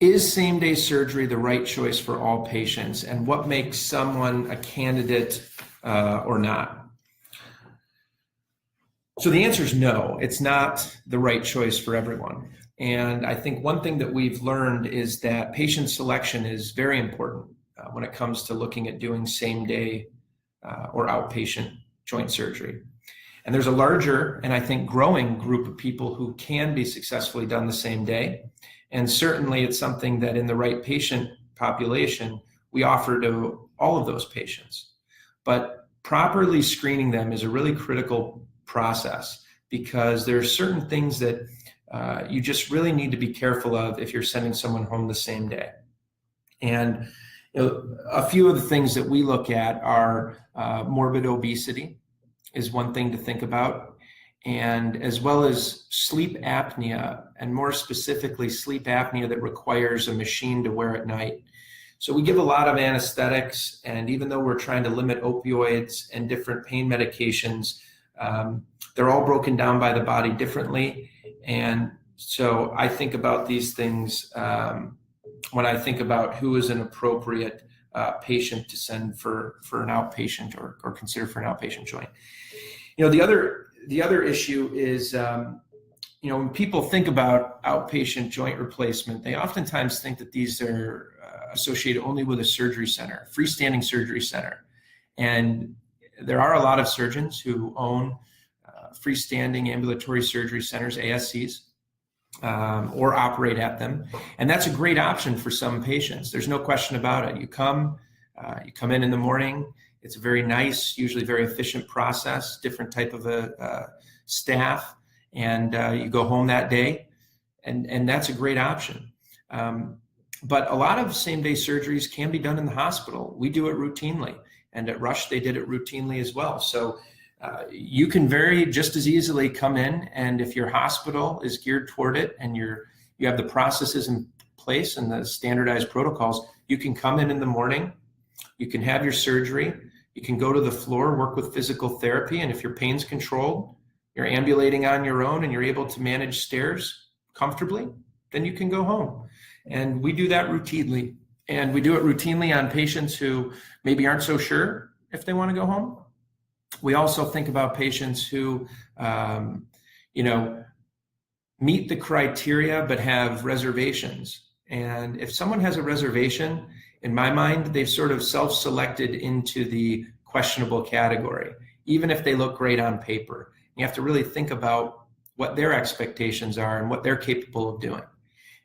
Is same-day surgery the right choice for all patients, and what makes someone a candidate or not? So the answer is no, it's not the right choice for everyone. And I think one thing that we've learned is that patient selection is very important when it comes to looking at doing same-day or outpatient joint surgery. And there's a larger and I think growing group of people who can be successfully done the same day. And certainly it's something that in the right patient population, we offer to all of those patients. But properly screening them is a really critical process, because there are certain things that you just really need to be careful of if you're sending someone home the same day. And a few of the things that we look at are morbid obesity is one thing to think about, and as well as sleep apnea, and more specifically sleep apnea that requires a machine to wear at night. So we give a lot of anesthetics, and even though we're trying to limit opioids and different pain medications, they're all broken down by the body differently. And so I think about these things when I think about who is an appropriate patient to send for an outpatient or consider for an outpatient joint. The other issue is, when people think about outpatient joint replacement, they oftentimes think that these are associated only with a surgery center, freestanding surgery center. And there are a lot of surgeons who own freestanding ambulatory surgery centers, ASCs, or operate at them. And that's a great option for some patients. There's no question about it. You come in the morning. It's a very nice, usually very efficient process, different type of a staff, and you go home that day, and that's a great option. But a lot of same-day surgeries can be done in the hospital. We do it routinely, and at Rush they did it routinely as well. So you can just as easily come in, and if your hospital is geared toward it and you have the processes in place and the standardized protocols, you can come in the morning, you can have your surgery, you can go to the floor, work with physical therapy, and if your pain's controlled, you're ambulating on your own and you're able to manage stairs comfortably, then you can go home. And we do that routinely. And we do it routinely on patients who maybe aren't so sure if they want to go home. We also think about patients who, meet the criteria but have reservations. And if someone has a reservation, in my mind, they've sort of self-selected into the questionable category, even if they look great on paper. You have to really think about what their expectations are and what they're capable of doing.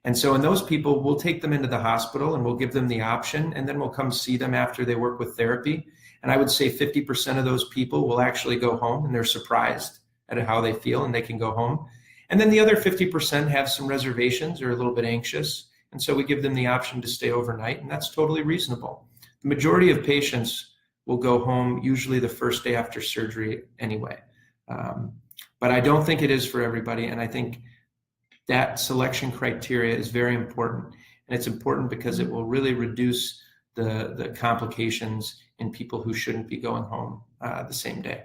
And so in those people, we'll take them into the hospital and we'll give them the option, and then we'll come see them after they work with therapy. And I would say 50% of those people will actually go home and they're surprised at how they feel and they can go home. And then the other 50% have some reservations or a little bit anxious. And so we give them the option to stay overnight, and that's totally reasonable. The majority of patients will go home usually the first day after surgery anyway. But I don't think it is for everybody. And I think that selection criteria is very important. And it's important because it will really reduce the complications in people who shouldn't be going home the same day.